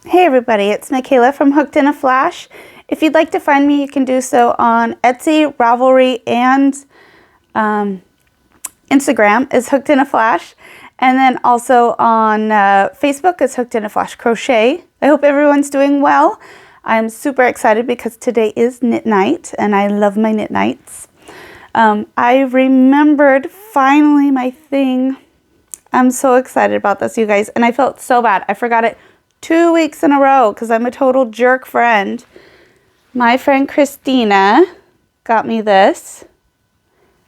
Hey everybody, it's Michaela from Hooked in a Flash. If you'd like to find me, you can do so on Etsy, Ravelry, and Instagram is Hooked in a Flash. And then also on Facebook is Hooked in a Flash Crochet. I hope everyone's doing well. I'm super excited because today is knit night and I love my knit nights. I remembered finally my thing. I'm so excited about this, you guys. And I felt so bad. I forgot it 2 weeks in a row because I'm a total jerk friend. My friend Christina got me this.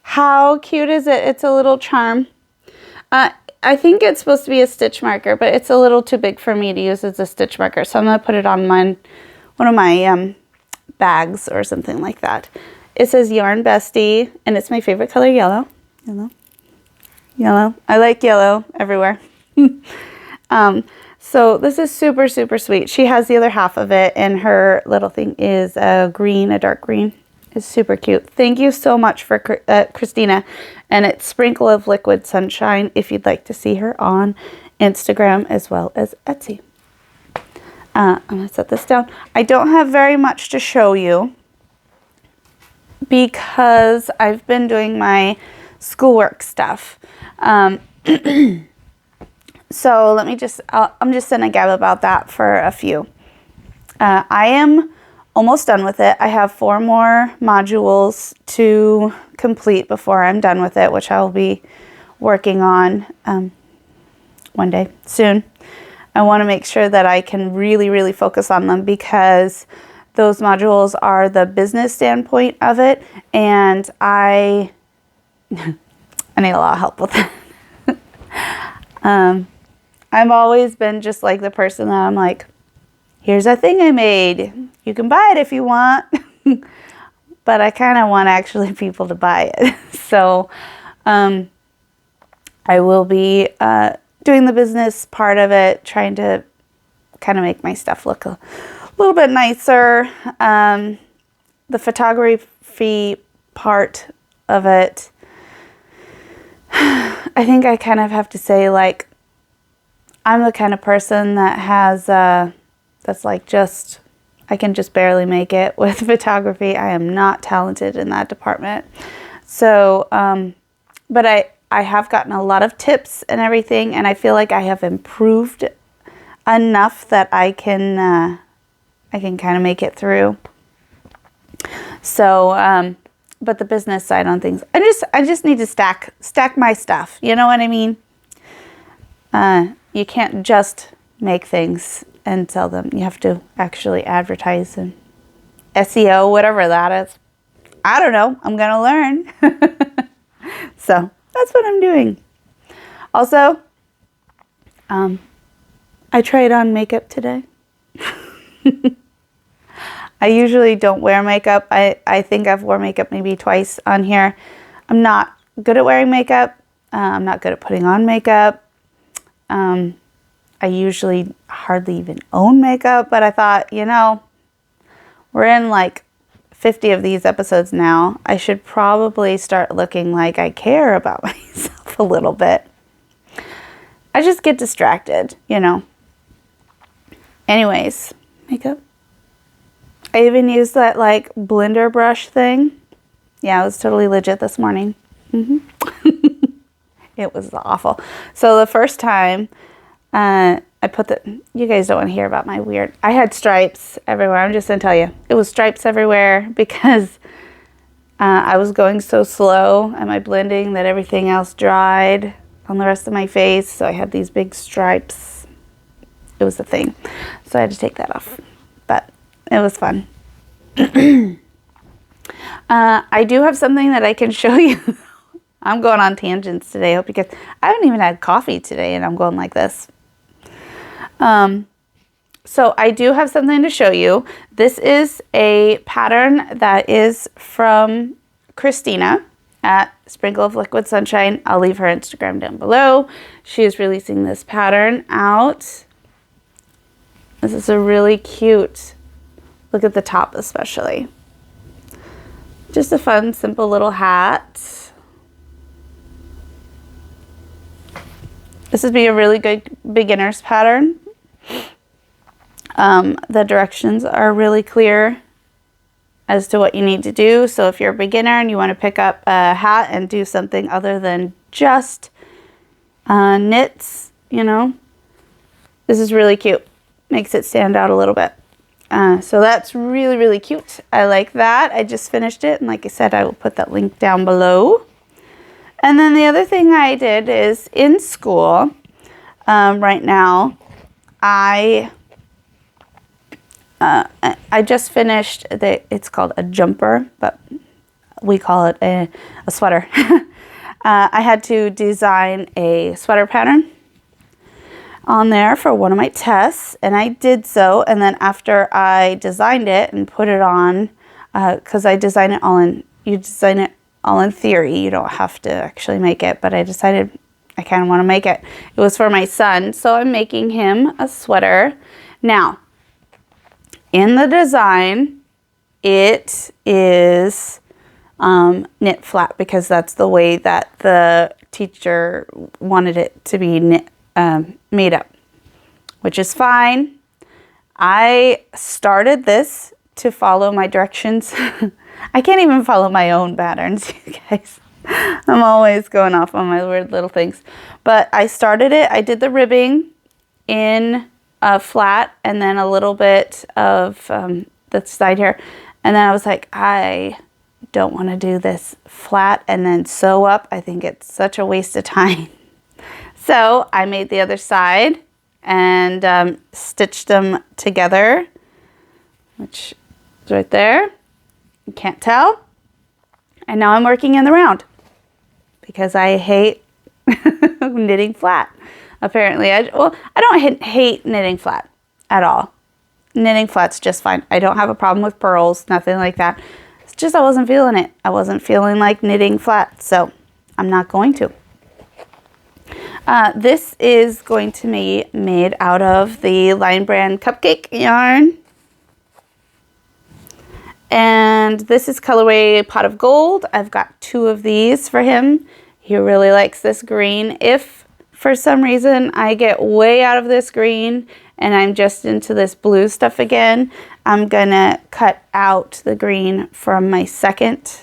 How cute is it? It's a little charm. I think it's supposed to be a stitch marker, but it's a little too big for me to use as a stitch marker. So I'm going to put it on one of my bags or something like that. It says Yarn Bestie, and it's my favorite color, yellow. Yellow. I like yellow everywhere. So this is super, super sweet. She has the other half of it, and her little thing is a green, a dark green. It's super cute. Thank you so much for Christina. And it's Sprinkle of Liquid Sunshine if you'd like to see her on Instagram as well as Etsy. I'm going to set this down. I don't have very much to show you because I've been doing my schoolwork stuff. So let me I'm just going to gab about that for a few. I am almost done with it. I have 4 more modules to complete before I'm done with it, which I will be working on one day soon. I want to make sure that I can really, really focus on them because those modules are the business standpoint of it, and I need a lot of help with it. I've always been just like the person that I'm like, here's a thing I made. You can buy it if you want. But I kind of want actually people to buy it. So I will be doing the business part of it, trying to kind of make my stuff look a little bit nicer. The photography part of it, I think I kind of have to say, like, I'm the kind of person that has, that's like just, I can just barely make it with photography. I am not talented in that department. So, but I have gotten a lot of tips and everything, and I feel like I have improved enough that I can kind of make it through. So, but the business side on things, I just need to stack my stuff. You know what I mean? You can't just make things and sell them. You have to actually advertise and SEO, whatever that is. I don't know. I'm going to learn. So that's what I'm doing. Also, I tried on makeup today. I usually don't wear makeup. I think I've worn makeup maybe twice on here. I'm not good at wearing makeup. I'm not good at putting on makeup. I usually hardly even own makeup, but I thought, you know, we're in like 50 of these episodes now. I should probably start looking like I care about myself a little bit. I just get distracted, you know. Anyways, makeup. I even used that like blender brush thing. Yeah, it was totally legit this morning. It was awful. So the first time I put you guys don't want to hear about my weird, I had stripes everywhere. I'm just going to tell you. It was stripes everywhere because I was going so slow at my blending that everything else dried on the rest of my face. So I had these big stripes. It was a thing. So I had to take that off. But it was fun. I do have something that I can show you. I'm going on tangents today. I hope you guys, I haven't even had coffee today and I'm going like this. So I do have something to show you. This is a pattern that is from Christina at Sprinkle of Liquid Sunshine. I'll leave her Instagram down below. She is releasing this pattern out. This is a really cute, look at the top especially. Just a fun, simple little hat. This would be a really good beginner's pattern. The directions are really clear as to what you need to do. So if you're a beginner and you want to pick up a hat and do something other than just knits, you know, this is really cute. Makes it stand out a little bit. So that's really, really cute. I like that. I just finished it. And like I said, I will put that link down below. And then the other thing I did is in school right now, I just finished, it's called a jumper, but we call it a sweater. I had to design a sweater pattern on there for one of my tests, and I did so. And then after I designed it and put it on, because I design it all in, you design it all in theory, you don't have to actually make it, but I decided I kind of want to make it. It was for my son, so I'm making him a sweater. Now, in the design, it is knit flat because that's the way that the teacher wanted it to be knit, made up, which is fine. I started this to follow my directions. I can't even follow my own patterns, you guys. I'm always going off on my weird little things. But I started it, I did the ribbing in flat and then a little bit of the side here. And then I was like, I don't want to do this flat and then sew up. I think it's such a waste of time. So I made the other side and stitched them together, which is right there. You can't tell. And now I'm working in the round because I hate knitting flat. Apparently, I don't hate knitting flat at all. Knitting flat's just fine. I don't have a problem with purls, nothing like that. It's just I wasn't feeling it. I wasn't feeling like knitting flat, so I'm not going to. This is going to be made out of the Lion Brand Cupcake yarn. And this is colorway Pot of Gold. I've got 2 of these for him. He really likes this green. If for some reason I get way out of this green and I'm just into this blue stuff again, I'm gonna cut out the green from my second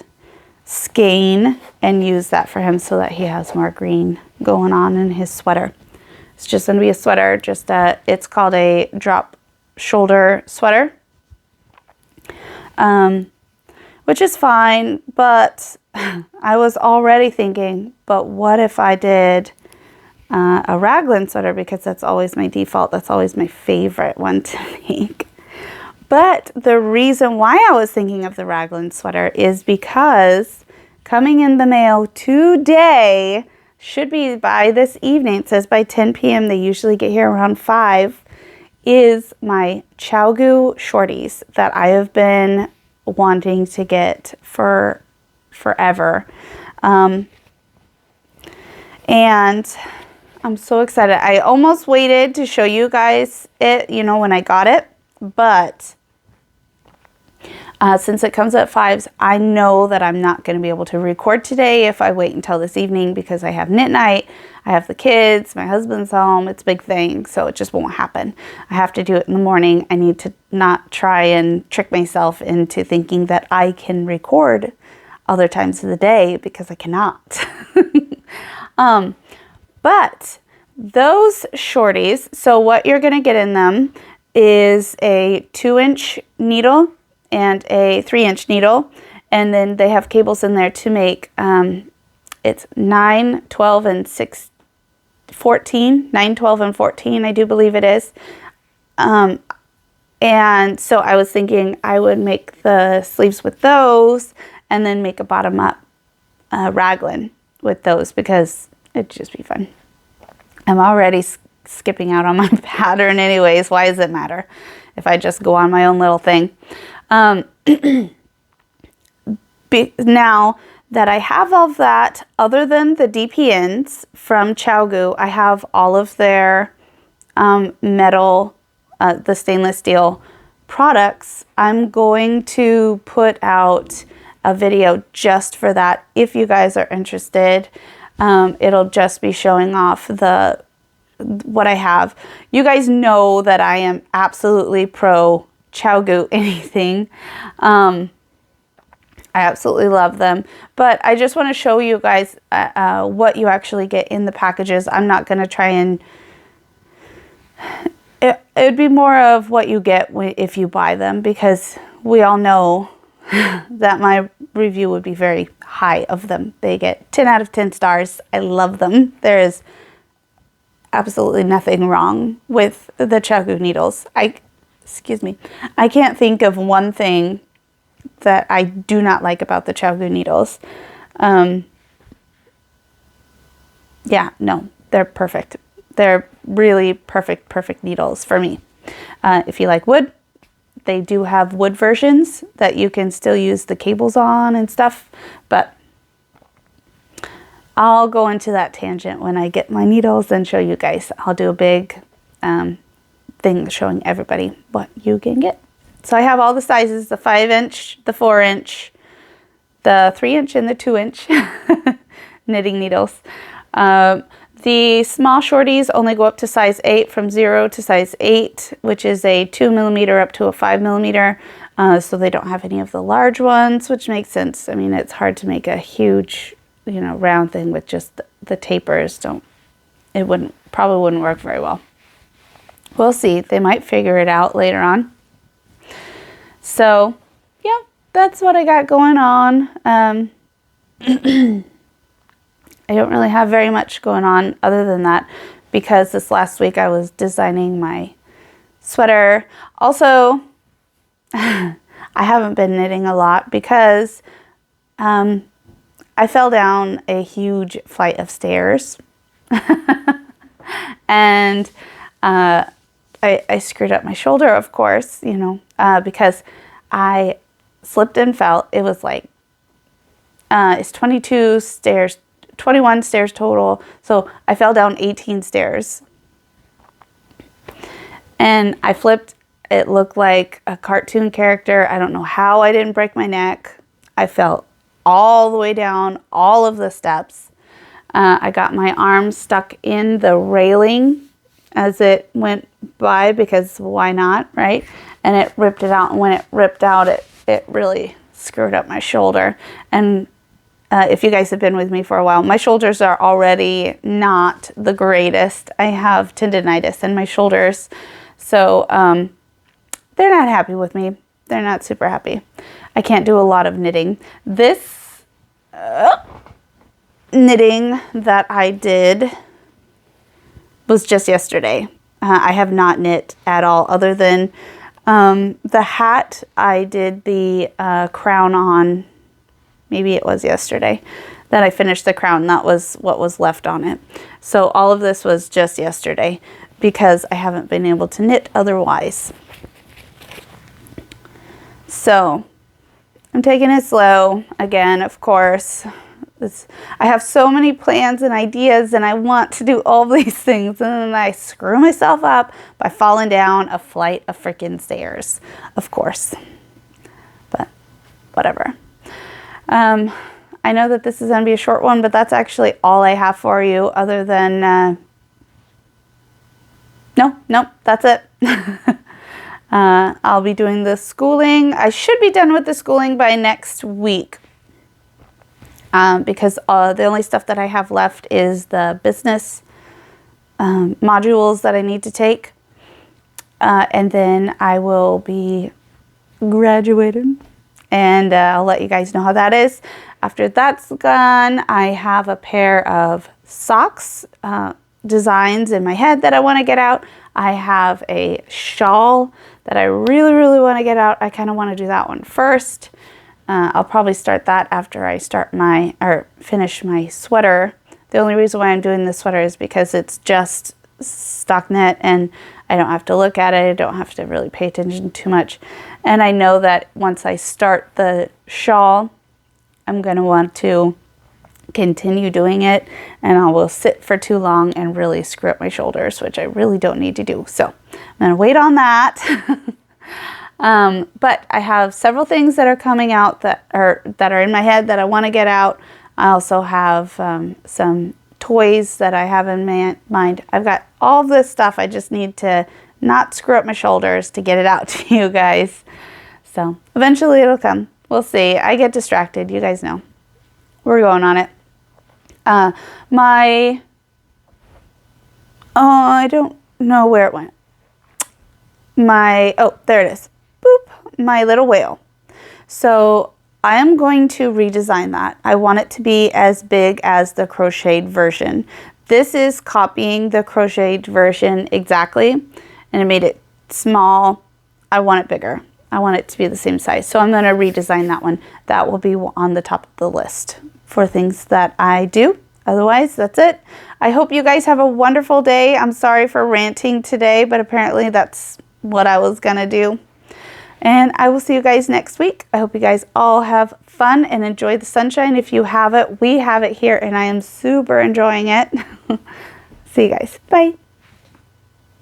skein and use that for him so that he has more green going on in his sweater. It's just gonna be a sweater, just it's called a drop shoulder sweater. Which is fine, but I was already thinking, but what if I did a raglan sweater, because that's always my default, that's always my favorite one to make. But the reason why I was thinking of the raglan sweater is because coming in the mail today, should be by this evening, it says by 10 p.m., they usually get here around 5, is my ChiaoGoo shorties that I have been wanting to get for forever. And I'm so excited. I almost waited to show you guys it, you know, when I got it, but since it comes at 5s, I know that I'm not going to be able to record today if I wait until this evening because I have knit night, I have the kids, my husband's home, it's a big thing, so it just won't happen. I have to do it in the morning. I need to not try and trick myself into thinking that I can record other times of the day because I cannot. But those shorties, so what you're going to get in them is a 2-inch needle and a 3-inch needle, and then they have cables in there to make it's 9, 12, and 14, 9, 12, and 14, I do believe it is. And so I was thinking I would make the sleeves with those and then make a bottom up raglan with those because it'd just be fun. I'm already skipping out on my pattern anyways. Why does it matter if I just go on my own little thing? Now that I have all of that, other than the DPNs from ChiaoGoo, I have all of their metal, the stainless steel products. I'm going to put out a video just for that if you guys are interested. It'll just be showing off the what I have. You guys know that I am absolutely pro ChiaoGoo anything. I absolutely love them, but I just want to show you guys what you actually get in the packages. I'm not going to try and it would be more of what you get if you buy them, because we all know that my review would be very high of them. They get 10 out of 10 stars. I love them. There is absolutely nothing wrong with the ChiaoGoo needles. Excuse me. I can't think of one thing that I do not like about the ChiaoGoo needles. Yeah, no, they're perfect. They're really perfect needles for me. If you like wood, they do have wood versions that you can still use the cables on and stuff, but I'll go into that tangent when I get my needles and show you guys. I'll do a big thing showing everybody what you can get. So I have all the sizes, the 5-inch, the 4-inch, the 3-inch, and the 2-inch knitting needles. The small shorties only go up to size 8, from 0 to size 8, which is a 2mm up to a 5mm. So they don't have any of the large ones, which makes sense. I mean, it's hard to make a huge, round thing with just the tapers. Probably wouldn't work very well. We'll see. They might figure it out later on. So, yeah, that's what I got going on. I don't really have very much going on other than that, because this last week I was designing my sweater. Also, I haven't been knitting a lot because I fell down a huge flight of stairs. And I screwed up my shoulder, of course, because I slipped and fell. It was like, it's 21 stairs total. So I fell down 18 stairs. And I flipped. It looked like a cartoon character. I don't know how I didn't break my neck. I fell all the way down all of the steps. I got my arm stuck in the railing as it went by, because why not, right? And it ripped it out, and when it ripped out, it really screwed up my shoulder. And if you guys have been with me for a while, my shoulders are already not the greatest. I have tendonitis in my shoulders, so they're not happy with me. They're not super happy. I can't do a lot of knitting. This knitting that I did was just yesterday. I have not knit at all, other than the hat I did the crown on. Maybe it was yesterday that I finished the crown. That was what was left on it. So all of this was just yesterday, because I haven't been able to knit otherwise. So I'm taking it slow again, of course. I have so many plans and ideas, and I want to do all these things, and then I screw myself up by falling down a flight of freaking stairs, of course. But whatever. I know that this is going to be a short one, but that's actually all I have for you, other than no, that's it. I'll be doing the schooling. I should be done with the schooling by next week. Because the only stuff that I have left is the business modules that I need to take. And then I will be graduated. And I'll let you guys know how that is. After that's done, I have a pair of socks designs in my head that I want to get out. I have a shawl that I really want to get out. I kind of want to do that one first. I'll probably start that after I finish my sweater. The only reason why I'm doing this sweater is because it's just stock knit, and I don't have to look at it. I don't have to really pay attention too much. And I know that once I start the shawl, I'm going to want to continue doing it, and I will sit for too long and really screw up my shoulders, which I really don't need to do. So I'm going to wait on that. But I have several things that are coming out that are in my head that I want to get out. I also have some toys that I have in mind. I've got all this stuff. I just need to not screw up my shoulders to get it out to you guys. So eventually it'll come. We'll see. I get distracted. You guys know. We're going on it. I don't know where it went. Oh, there it is. Boop. My little whale. So I am going to redesign that. I want it to be as big as the crocheted version. This is copying the crocheted version exactly, and I made it small. I want it bigger. I want it to be the same size. So I'm going to redesign that one. That will be on the top of the list for things that I do. Otherwise, that's it. I hope you guys have a wonderful day. I'm sorry for ranting today, but apparently that's what I was going to do. And I will see you guys next week. I hope you guys all have fun and enjoy the sunshine. If you have it, we have it here, and I am super enjoying it. See you guys. Bye.